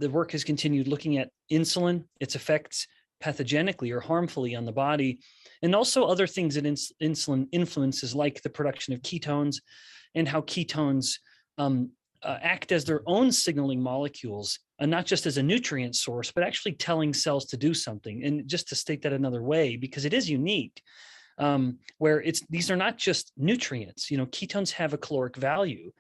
The work has continued looking at insulin, its effects pathogenically or harmfully on the body, and also other things that insulin influences, like the production of ketones and how ketones act as their own signaling molecules, not just as a nutrient source, but actually telling cells to do something. And just to state that another way, because it is unique, where these are not just nutrients. Ketones have a caloric value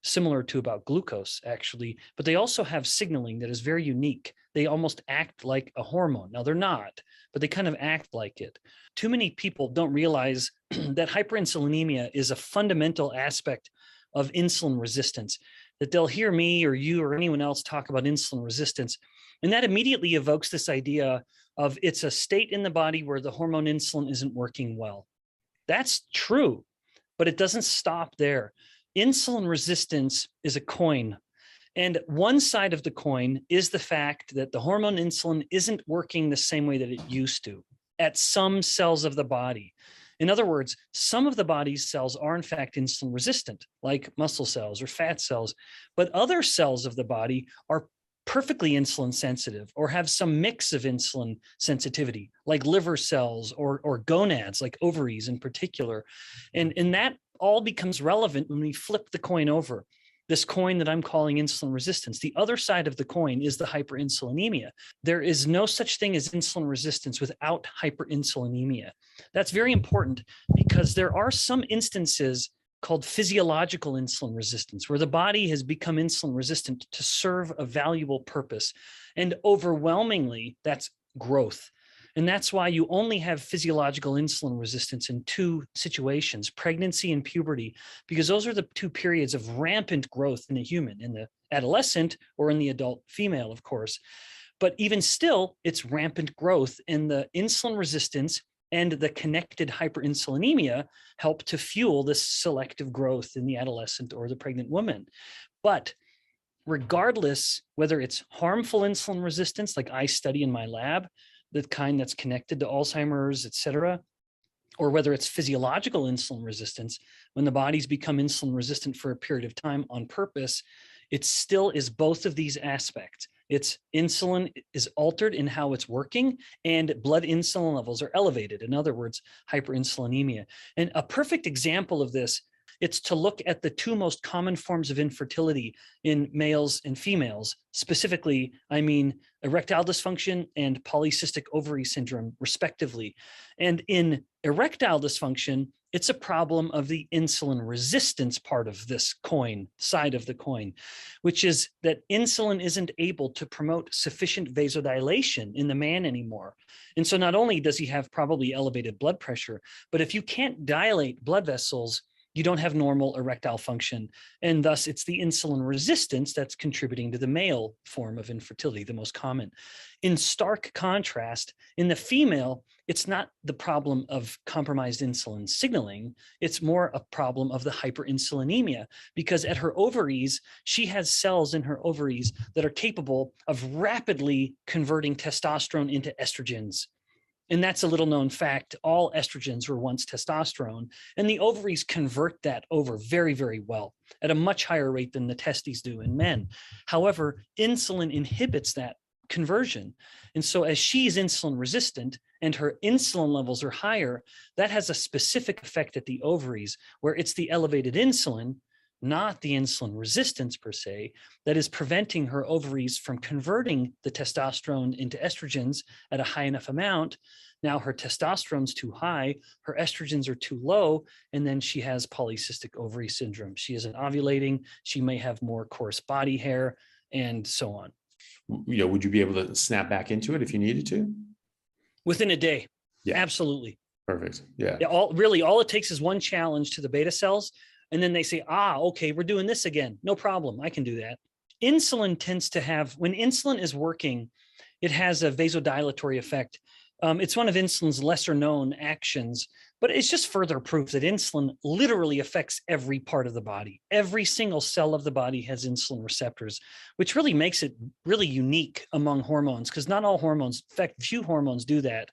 similar to about glucose, actually, but they also have signaling that is very unique. They almost act like a hormone. Now, they're not, but they kind of act like it. Too many people don't realize that hyperinsulinemia is a fundamental aspect of insulin resistance, that they'll hear me or you or anyone else talk about insulin resistance, and that immediately evokes this idea of it's a state in the body where the hormone insulin isn't working well. That's true, but it doesn't stop there. Insulin resistance is a coin, and one side of the coin is the fact that the hormone insulin isn't working the same way that it used to at some cells of the body. In other words, some of the body's cells are in fact insulin resistant, like muscle cells or fat cells, but other cells of the body are perfectly insulin sensitive or have some mix of insulin sensitivity, like liver cells or gonads, like ovaries in particular. And that all becomes relevant when we flip the coin over. This coin that I'm calling insulin resistance. The other side of the coin is the hyperinsulinemia. There is no such thing as insulin resistance without hyperinsulinemia. That's very important because there are some instances called physiological insulin resistance, where the body has become insulin resistant to serve a valuable purpose. And overwhelmingly, that's growth. And that's why you only have physiological insulin resistance in two situations, pregnancy and puberty, because those are the two periods of rampant growth in the human, in the adolescent or in the adult female, of course. But even still, it's rampant growth, and the insulin resistance and the connected hyperinsulinemia help to fuel this selective growth in the adolescent or the pregnant woman. But regardless, whether it's harmful insulin resistance, like I study in my lab, the kind that's connected to Alzheimer's, et cetera, or whether it's physiological insulin resistance, when the body's become insulin resistant for a period of time on purpose, it still is both of these aspects. Its insulin is altered in how it's working, and blood insulin levels are elevated. In other words, hyperinsulinemia. And a perfect example of this, it's to look at the two most common forms of infertility in males and females. Specifically, I mean erectile dysfunction and polycystic ovary syndrome, respectively. And in erectile dysfunction, it's a problem of the insulin resistance part of this coin, side of the coin, which is that insulin isn't able to promote sufficient vasodilation in the man anymore. And so not only does he have probably elevated blood pressure, but if you can't dilate blood vessels, you don't have normal erectile function. And thus it's the insulin resistance that's contributing to the male form of infertility, the most common. In stark contrast, in the female, it's not the problem of compromised insulin signaling. It's more a problem of the hyperinsulinemia, because at her ovaries, she has cells in her ovaries that are capable of rapidly converting testosterone into estrogens. And that's a little known fact. All estrogens were once testosterone, and the ovaries convert that over very, very well at a much higher rate than the testes do in men. However, insulin inhibits that conversion. And so as she's insulin resistant and her insulin levels are higher, that has a specific effect at the ovaries, where it's the elevated insulin, not the insulin resistance per se, that is preventing her ovaries from converting the testosterone into estrogens at a high enough amount. Now her testosterone's too high, her estrogens are too low, and then she has polycystic ovary syndrome. She isn't ovulating, she may have more coarse body hair, and so on. Would you be able to snap back into it if you needed to? Within a day, yeah. Absolutely. Perfect, yeah. All it takes is one challenge to the beta cells, and then they say, okay, we're doing this again. No problem. I can do that. Insulin tends to have, when insulin is working, it has a vasodilatory effect. It's one of insulin's lesser known actions, but it's just further proof that insulin literally affects every part of the body. Every single cell of the body has insulin receptors, which really makes it really unique among hormones, because not all hormones, in fact, few hormones do that.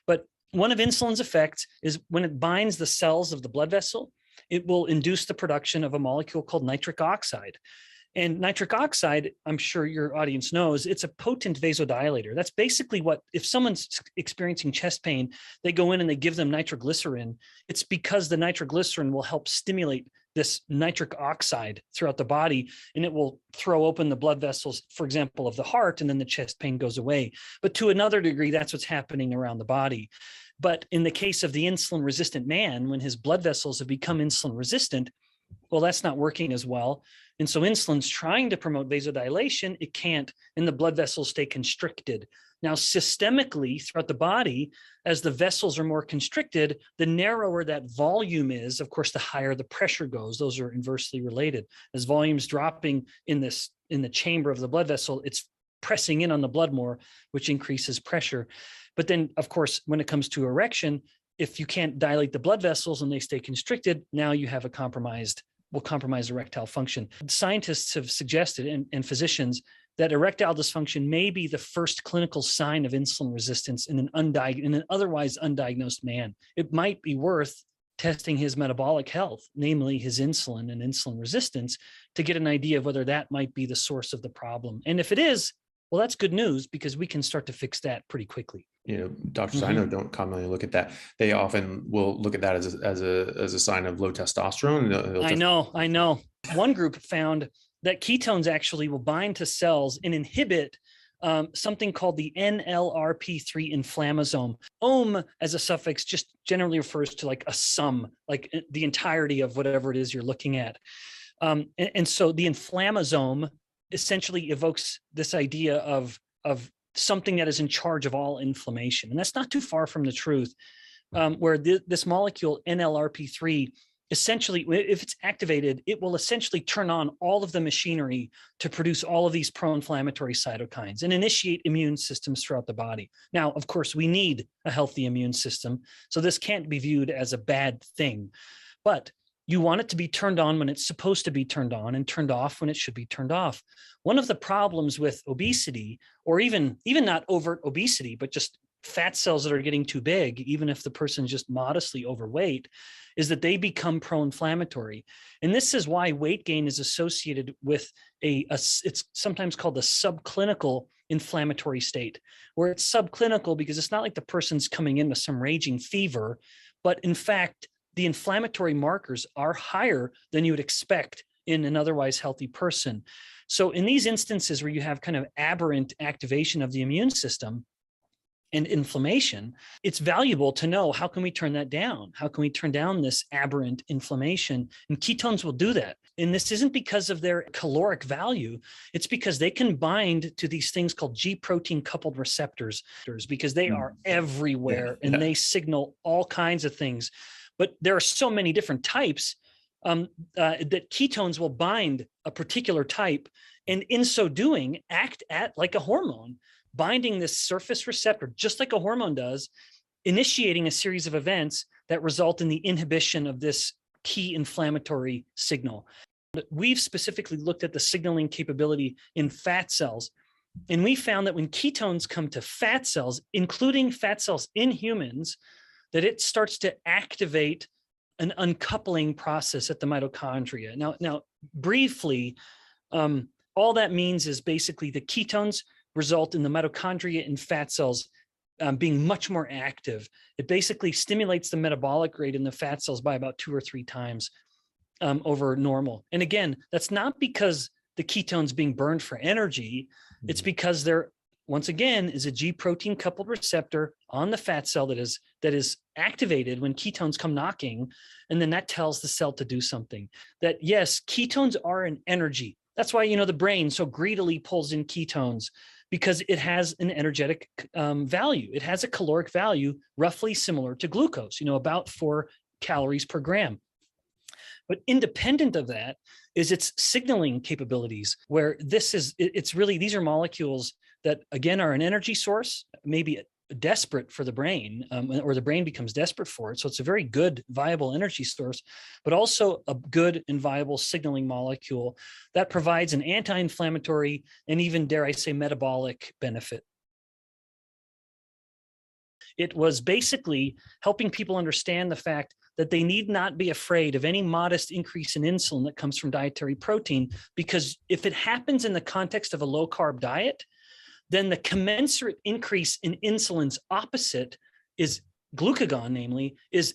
But one of insulin's effects is when it binds the cells of the blood vessel, it will induce the production of a molecule called nitric oxide. And nitric oxide, I'm sure your audience knows, it's a potent vasodilator. That's basically what, if someone's experiencing chest pain, they go in and they give them nitroglycerin. It's because the nitroglycerin will help stimulate this nitric oxide throughout the body, and it will throw open the blood vessels, for example, of the heart, and then the chest pain goes away. But to another degree, that's what's happening around the body. But in the case of the insulin resistant man, when his blood vessels have become insulin resistant, well, that's not working as well. And so insulin's trying to promote vasodilation, it can't, and the blood vessels stay constricted. Now, systemically throughout the body, as the vessels are more constricted, the narrower that volume is, of course, the higher the pressure goes. Those are inversely related. As volume's dropping in the chamber of the blood vessel, it's pressing in on the blood more, which increases pressure. But then, of course, when it comes to erection, if you can't dilate the blood vessels and they stay constricted, now you have a compromised erectile function. Scientists have suggested, and physicians, that erectile dysfunction may be the first clinical sign of insulin resistance in an otherwise undiagnosed man. It might be worth testing his metabolic health, namely his insulin and insulin resistance, to get an idea of whether that might be the source of the problem. And if it is, well, that's good news, because we can start to fix that pretty quickly. Doctors I know don't commonly look at that. They often will look at that as a sign of low testosterone. I know. One group found that ketones actually will bind to cells and inhibit something called the NLRP3 inflammasome. As a suffix just generally refers to like a sum, like the entirety of whatever it is you're looking at. And so the inflammasome essentially evokes this idea of something that is in charge of all inflammation. And that's not too far from the truth, where this molecule NLRP3, essentially, if it's activated, it will essentially turn on all of the machinery to produce all of these pro-inflammatory cytokines and initiate immune systems throughout the body. Now, of course, we need a healthy immune system, so this can't be viewed as a bad thing. But you want it to be turned on when it's supposed to be turned on, and turned off when it should be turned off. One of the problems with obesity, or even not overt obesity, but just fat cells that are getting too big, even if the person's just modestly overweight, is that they become pro-inflammatory. And this is why weight gain is associated with it's sometimes called a subclinical inflammatory state, where it's subclinical because it's not like the person's coming in with some raging fever, but in fact, the inflammatory markers are higher than you would expect in an otherwise healthy person. So in these instances where you have kind of aberrant activation of the immune system and inflammation, it's valuable to know, how can we turn that down? How can we turn down this aberrant inflammation? And ketones will do that. And this isn't because of their caloric value. It's because they can bind to these things called G protein coupled receptors, because they are everywhere and they signal all kinds of things. But there are so many different types that ketones will bind a particular type, and in so doing, act like a hormone, binding this surface receptor, just like a hormone does, initiating a series of events that result in the inhibition of this key inflammatory signal. We've specifically looked at the signaling capability in fat cells, and we found that when ketones come to fat cells, including fat cells in humans, that it starts to activate an uncoupling process at the mitochondria. Now, briefly, all that means is basically the ketones result in the mitochondria in fat cells being much more active. It basically stimulates the metabolic rate in the fat cells by about 2 or 3 times over normal. And again, that's not because the ketones being burned for energy. It's because there, once again, is a G protein coupled receptor on the fat cell that is activated when ketones come knocking, and then that tells the cell to do something. That yes, ketones are an energy. That's why, the brain so greedily pulls in ketones, because it has an energetic value. It has a caloric value roughly similar to glucose, about 4 calories per gram. But independent of that is its signaling capabilities, where these are molecules that, again, are an energy source, maybe desperate for the brain, or the brain becomes desperate for it. So it's a very good, viable energy source, but also a good and viable signaling molecule that provides an anti-inflammatory and even, dare I say, metabolic benefit. It was basically helping people understand the fact that they need not be afraid of any modest increase in insulin that comes from dietary protein, because if it happens in the context of a low carb diet, then the commensurate increase in insulin's opposite is glucagon, namely, is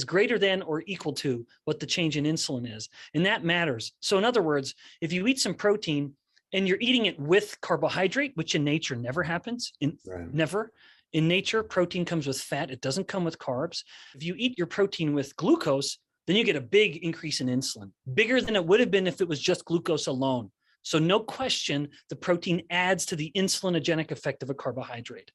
greater than or equal to what the change in insulin is. And that matters. So in other words, if you eat some protein and you're eating it with carbohydrate, which in nature never happens, never. In nature, protein comes with fat. It doesn't come with carbs. If you eat your protein with glucose, then you get a big increase in insulin, bigger than it would have been if it was just glucose alone. So no question, the protein adds to the insulinogenic effect of a carbohydrate.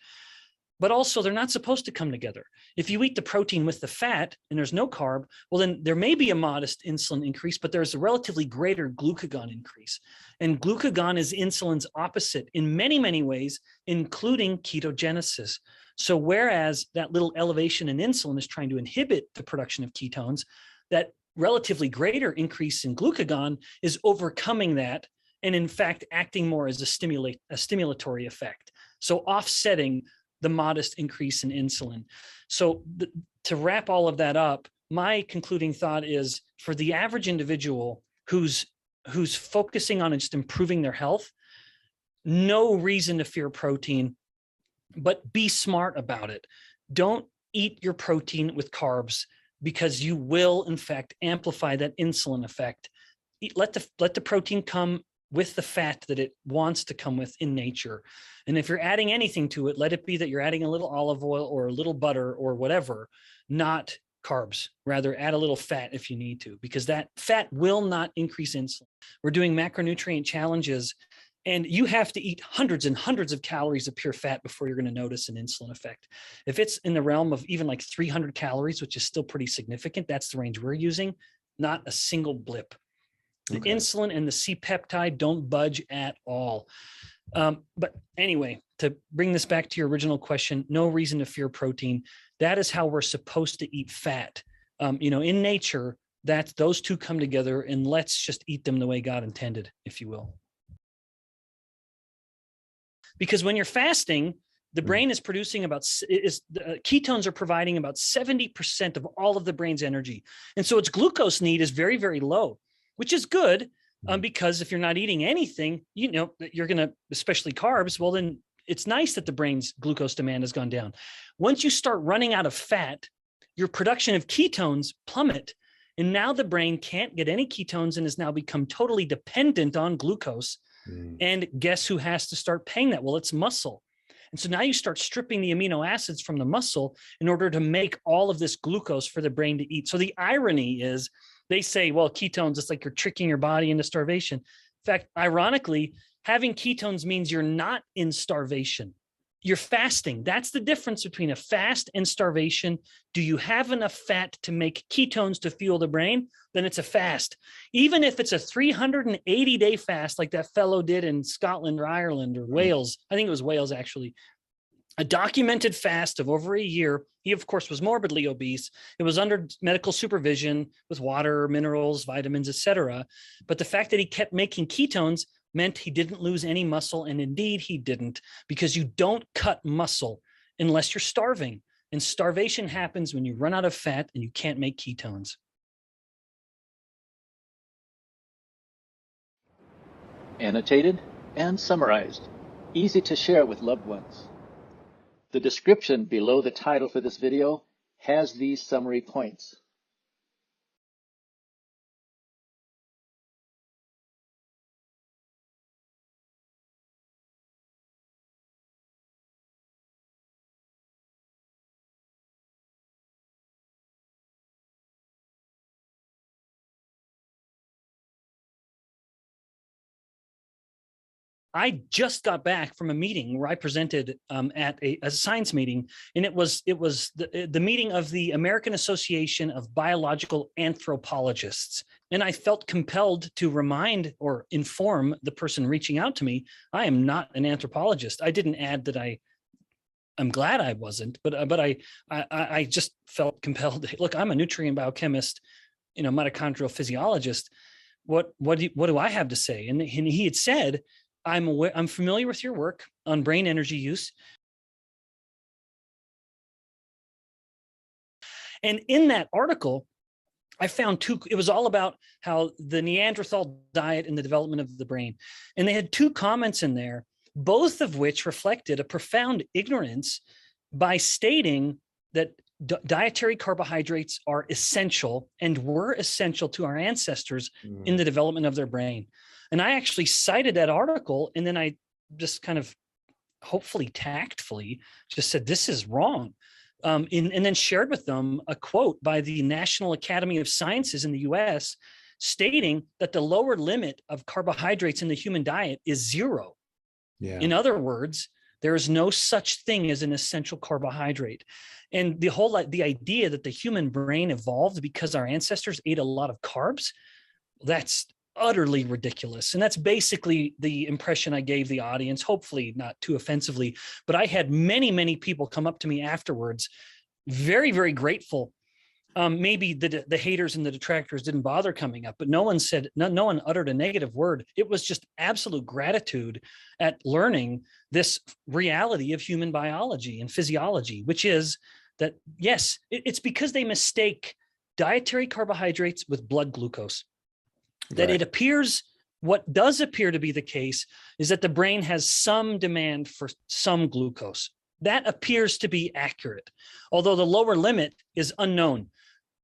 But also, they're not supposed to come together. If you eat the protein with the fat and there's no carb, well, then there may be a modest insulin increase, but there's a relatively greater glucagon increase. And glucagon is insulin's opposite in many, many ways, including ketogenesis. So whereas that little elevation in insulin is trying to inhibit the production of ketones, that relatively greater increase in glucagon is overcoming that and in fact acting more as a stimulatory effect. So offsetting the modest increase in insulin. So to wrap all of that up, my concluding thought is for the average individual who's focusing on just improving their health, no reason to fear protein, but be smart about it. Don't eat your protein with carbs because you will in fact amplify that insulin effect. Let the protein come with the fat that it wants to come with in nature. And if you're adding anything to it, let it be that you're adding a little olive oil or a little butter or whatever, not carbs. Rather, add a little fat if you need to, because that fat will not increase insulin. We're doing macronutrient challenges, and you have to eat hundreds and hundreds of calories of pure fat before you're going to notice an insulin effect. If it's in the realm of even like 300 calories, which is still pretty significant, that's the range we're using, not a single blip. The insulin and the C-peptide don't budge at all. But anyway, to bring this back to your original question, no reason to fear protein. That is how we're supposed to eat fat. In nature, those two come together, and let's just eat them the way God intended, if you will. Because when you're fasting, the brain is producing ketones are providing about 70% of all of the brain's energy. And so its glucose need is very, very low, which is good because if you're not eating anything, you're going to, especially carbs, well, then it's nice that the brain's glucose demand has gone down. Once you start running out of fat, your production of ketones plummet. And now the brain can't get any ketones and has now become totally dependent on glucose. And guess who has to start paying that? Well, it's muscle. And so now you start stripping the amino acids from the muscle in order to make all of this glucose for the brain to eat. So the irony is they say, well, ketones, it's like you're tricking your body into starvation. In fact, ironically, having ketones means you're not in starvation. You're fasting. That's the difference between a fast and starvation. Do you have enough fat to make ketones to fuel the brain? Then it's a fast. Even if it's a 380-day fast like that fellow did in Scotland or Ireland or Wales, I think it was Wales actually, a documented fast of over a year. He, of course, was morbidly obese. It was under medical supervision with water, minerals, vitamins, etc. But the fact that he kept making ketones meant he didn't lose any muscle. And indeed, he didn't, because you don't cut muscle unless you're starving. And starvation happens when you run out of fat and you can't make ketones. Annotated and summarized, easy to share with loved ones. The description below the title for this video has these summary points. I just got back from a meeting where I presented at a science meeting, and it was the meeting of the American Association of Biological Anthropologists. And I felt compelled to remind or inform the person reaching out to me, I am not an anthropologist. I didn't add that I'm glad I wasn't, but I just felt compelled. Look, I'm a nutrient biochemist, mitochondrial physiologist. What do I have to say? And he had said, I'm familiar with your work on brain energy use. And in that article, I found it was all about how the Neanderthal diet and the development of the brain. And they had two comments in there, both of which reflected a profound ignorance by stating that dietary carbohydrates are essential and were essential to our ancestors in the development of their brain. And I actually cited that article, and then I just kind of hopefully tactfully just said, this is wrong. And then shared with them a quote by the National Academy of Sciences in the US stating that the lower limit of carbohydrates in the human diet is 0. Yeah. In other words, there is no such thing as an essential carbohydrate. And the idea that the human brain evolved because our ancestors ate a lot of carbs, that's utterly ridiculous. And that's basically the impression I gave the audience, hopefully not too offensively, but I had many, many people come up to me afterwards, very, very grateful. Maybe the haters and the detractors didn't bother coming up, but no one uttered a negative word. It was just absolute gratitude at learning this reality of human biology and physiology, which is that, yes, it's because they mistake dietary carbohydrates with blood glucose. That right. It appears, what does appear to be the case is that the brain has some demand for some glucose. That appears to be accurate, although the lower limit is unknown.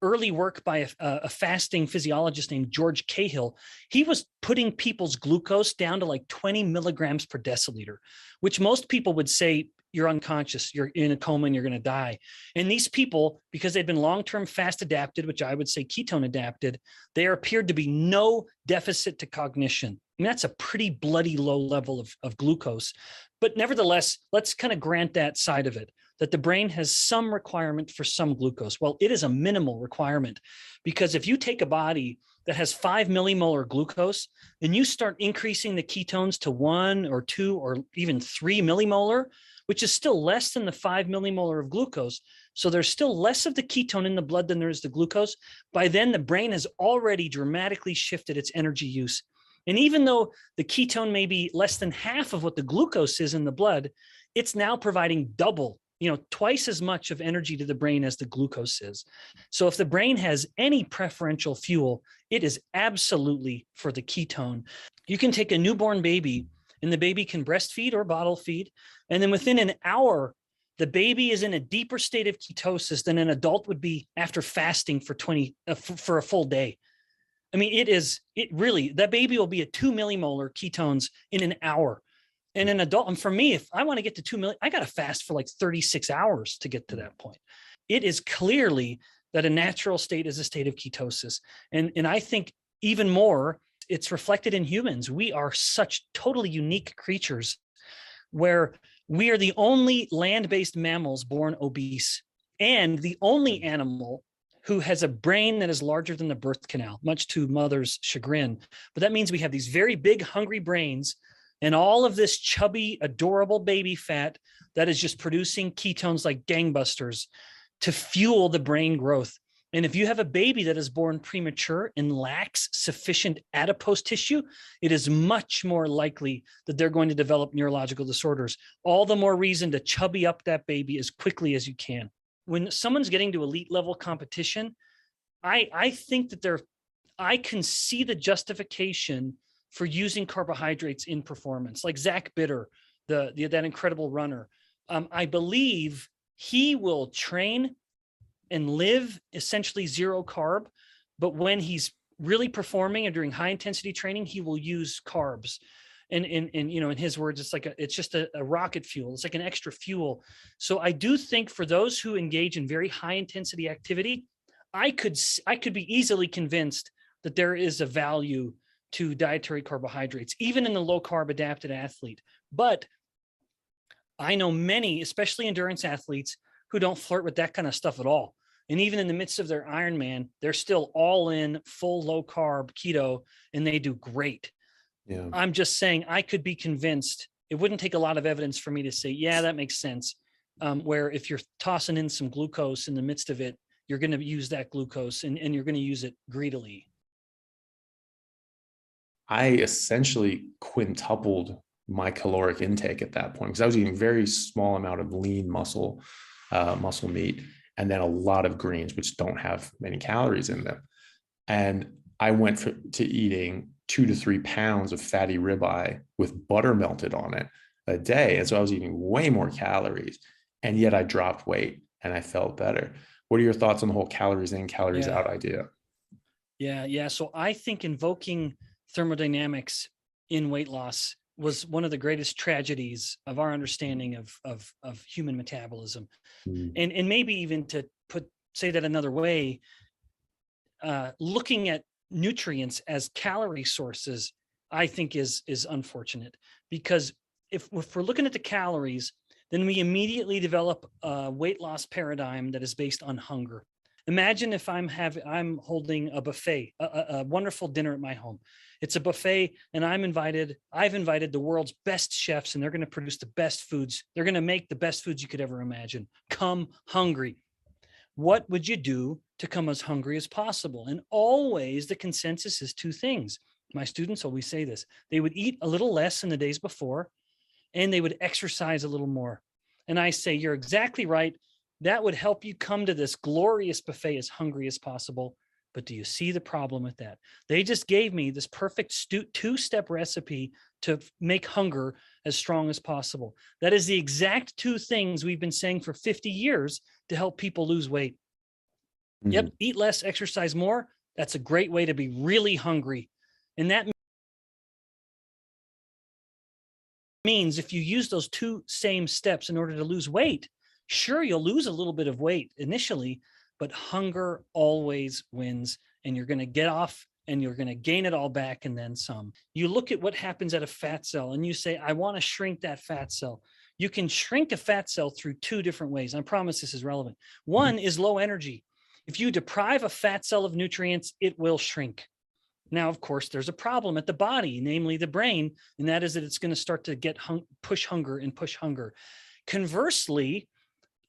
Early work by a fasting physiologist named George Cahill, he was putting people's glucose down to like 20 milligrams per deciliter, which most people would say, you're unconscious, you're in a coma and you're going to die. And these people, because they'd been long-term fast adapted, which I would say ketone adapted, there appeared to be no deficit to cognition. I mean, that's a pretty bloody low level of glucose. But nevertheless, let's kind of grant that side of it, that the brain has some requirement for some glucose. Well, it is a minimal requirement, because if you take a body that has 5 millimolar glucose and you start increasing the ketones to 1 or 2 or even 3 millimolar, which is still less than the 5 millimolar of glucose. So there's still less of the ketone in the blood than there is the glucose. By then, the brain has already dramatically shifted its energy use. And even though the ketone may be less than half of what the glucose is in the blood, it's now providing double, twice as much of energy to the brain as the glucose is. So if the brain has any preferential fuel, it is absolutely for the ketone. You can take a newborn baby and the baby can breastfeed or bottle feed. And then within an hour, the baby is in a deeper state of ketosis than an adult would be after fasting for a full day. I mean, that baby will be at 2 millimolar ketones in an hour. And an adult, and for me, if I want to get to 2 milli, I got to fast for like 36 hours to get to that point. It is clearly that a natural state is a state of ketosis. And I think even more, it's reflected in humans. We are such totally unique creatures where we are the only land-based mammals born obese and the only animal who has a brain that is larger than the birth canal, much to mother's chagrin. But that means we have these very big, hungry brains and all of this chubby, adorable baby fat that is just producing ketones like gangbusters to fuel the brain growth. And if you have a baby that is born premature and lacks sufficient adipose tissue, it is much more likely that they're going to develop neurological disorders. All the more reason to chubby up that baby as quickly as you can. When someone's getting to elite level competition, I think that I can see the justification for using carbohydrates in performance, like Zach Bitter, that incredible runner. I believe he will train and live essentially 0 carb, but when he's really performing and during high intensity training, he will use carbs. And in his words, it's just a rocket fuel. It's like an extra fuel. So I do think for those who engage in very high intensity activity, I could be easily convinced that there is a value to dietary carbohydrates, even in the low carb adapted athlete. But I know many, especially endurance athletes, who don't flirt with that kind of stuff at all. And even in the midst of their Ironman, they're still all in full low carb keto and they do great. Yeah. I'm just saying I could be convinced. It wouldn't take a lot of evidence for me to say, yeah, that makes sense. Where if you're tossing in some glucose in the midst of it, you're going to use that glucose and you're going to use it greedily. I essentially quintupled my caloric intake at that point because I was eating very small amount of lean muscle meat. and then a lot of greens, which don't have many calories in them. And I went to eating 2 to 3 pounds of fatty ribeye with butter melted on it a day. And so I was eating way more calories, and yet I dropped weight and I felt better. What are your thoughts on the whole calories in, calories out idea? Yeah. So I think invoking thermodynamics in weight loss was one of the greatest tragedies of our understanding of human metabolism. And maybe even to say that another way, looking at nutrients as calorie sources, I think is unfortunate, because if we're looking at the calories, then we immediately develop a weight loss paradigm that is based on hunger. Imagine if I'm holding a buffet, a wonderful dinner at my home. It's a buffet, and I've invited the world's best chefs, and they're going to produce the best foods. They're going to make the best foods you could ever imagine. Come hungry. What would you do to come as hungry as possible? And always the consensus is two things. My students always say this. They would eat a little less in the days before, and they would exercise a little more. And I say, you're exactly right. That would help you come to this glorious buffet as hungry as possible. But do you see the problem with that? They just gave me this perfect two-step recipe to make hunger as strong as possible. That is the exact two things we've been saying for 50 years to help people lose weight. Yep, eat less, exercise more. That's a great way to be really hungry. And that means if you use those two same steps in order to lose weight, sure, you'll lose a little bit of weight initially, but hunger always wins, and you're going to get off and you're going to gain it all back and then some. You look at what happens at a fat cell and you say, I want to shrink that fat cell. You can shrink a fat cell through two different ways. I promise this is relevant. One is low energy. If you deprive a fat cell of nutrients, it will shrink. Now, of course, there's a problem at the body, namely the brain, and that is that it's going to start to get push hunger. Conversely,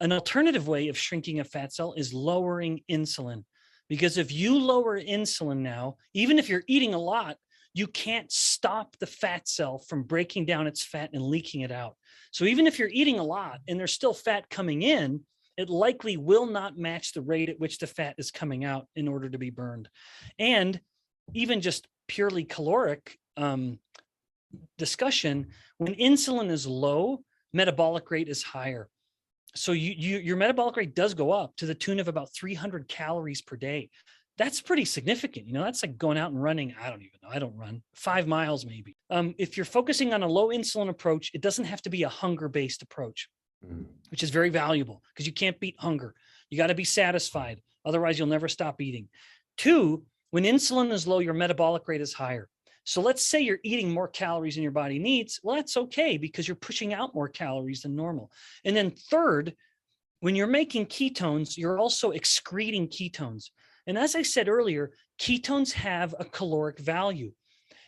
an alternative way of shrinking a fat cell is lowering insulin, because if you lower insulin now, even if you're eating a lot, you can't stop the fat cell from breaking down its fat and leaking it out. So even if you're eating a lot and there's still fat coming in, it likely will not match the rate at which the fat is coming out in order to be burned. And even just purely caloric discussion, when insulin is low, metabolic rate is higher. So your metabolic rate does go up to the tune of about 300 calories per day. That's pretty significant. You know, that's like going out and running. I don't even know. I don't run 5 miles maybe. If you're focusing on a low insulin approach, it doesn't have to be a hunger-based approach, which is very valuable because you can't beat hunger. You got to be satisfied. Otherwise, you'll never stop eating. 2, when insulin is low, your metabolic rate is higher. So let's say you're eating more calories than your body needs. Well, that's okay because you're pushing out more calories than normal. And then 3rd, when you're making ketones, you're also excreting ketones. And as I said earlier, ketones have a caloric value.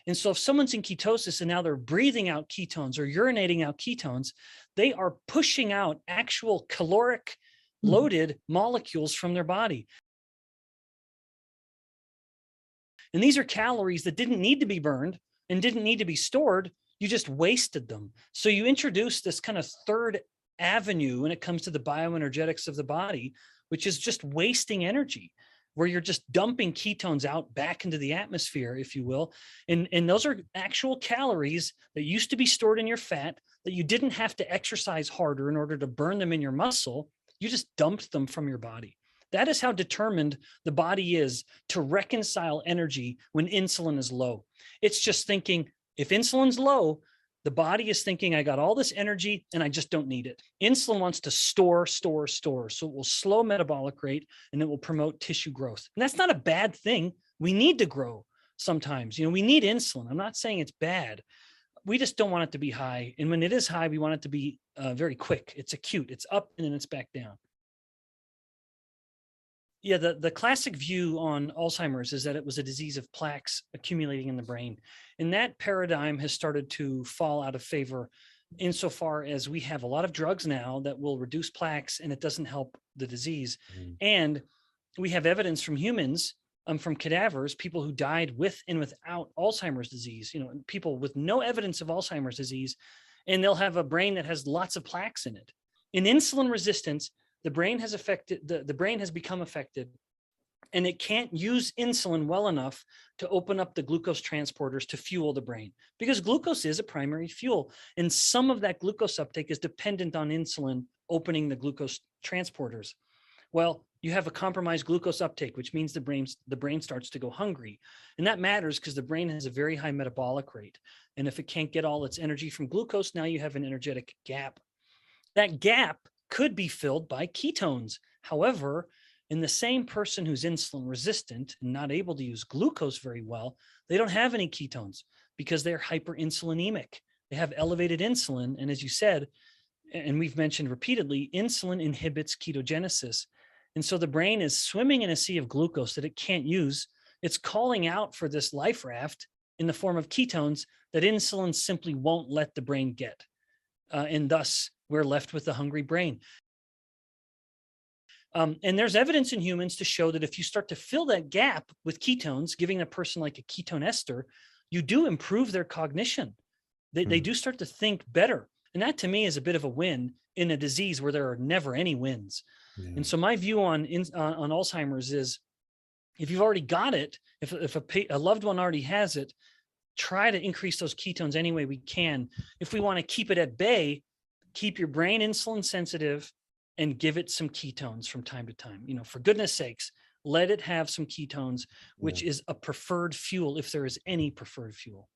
And so if someone's in ketosis and now they're breathing out ketones or urinating out ketones, they are pushing out actual caloric loaded molecules from their body. And these are calories that didn't need to be burned and didn't need to be stored. You just wasted them. So you introduce this kind of 3rd avenue when it comes to the bioenergetics of the body, which is just wasting energy, where you're just dumping ketones out back into the atmosphere, if you will. And those are actual calories that used to be stored in your fat that you didn't have to exercise harder in order to burn them in your muscle. You just dumped them from your body. That is how determined the body is to reconcile energy when insulin is low. It's just thinking, if insulin's low, the body is thinking, I got all this energy and I just don't need it. Insulin wants to store. So it will slow metabolic rate and it will promote tissue growth. And that's not a bad thing. We need to grow sometimes. You know, we need insulin. I'm not saying it's bad. We just don't want it to be high. And when it is high, we want it to be very quick. It's acute. It's up and then it's back down. Yeah, the classic view on Alzheimer's is that it was a disease of plaques accumulating in the brain. And that paradigm has started to fall out of favor insofar as we have a lot of drugs now that will reduce plaques and it doesn't help the disease. And we have evidence from humans, from cadavers, people who died with and without Alzheimer's disease, you know, people with no evidence of Alzheimer's disease, and they'll have a brain that has lots of plaques in it. In insulin resistance, the brain has affected, the brain has become affected, and it can't use insulin well enough to open up the glucose transporters to fuel the brain, because glucose is a primary fuel. And some of that glucose uptake is dependent on insulin opening the glucose transporters. Well, you have a compromised glucose uptake, which means the brain starts to go hungry. And that matters because the brain has a very high metabolic rate. And if it can't get all its energy from glucose, now you have an energetic gap. That gap could be filled by ketones. However, in the same person who's insulin resistant and not able to use glucose very well, they don't have any ketones because they're hyperinsulinemic. They have elevated insulin. And as you said, and we've mentioned repeatedly, insulin inhibits ketogenesis. And so the brain is swimming in a sea of glucose that it can't use. It's calling out for this life raft in the form of ketones that insulin simply won't let the brain get. And thus, we're left with a hungry brain. And there's evidence in humans to show that if you start to fill that gap with ketones, giving a person like a ketone ester, you do improve their cognition. They do start to think better. And that to me is a bit of a win in a disease where there are never any wins. Yeah. And so my view on Alzheimer's is, if you've already got it, if a loved one already has it, try to increase those ketones any way we can. If we want to keep it at bay, keep your brain insulin sensitive and give it some ketones from time to time. You know, for goodness sakes, let it have some ketones, which is a preferred fuel if there is any preferred fuel.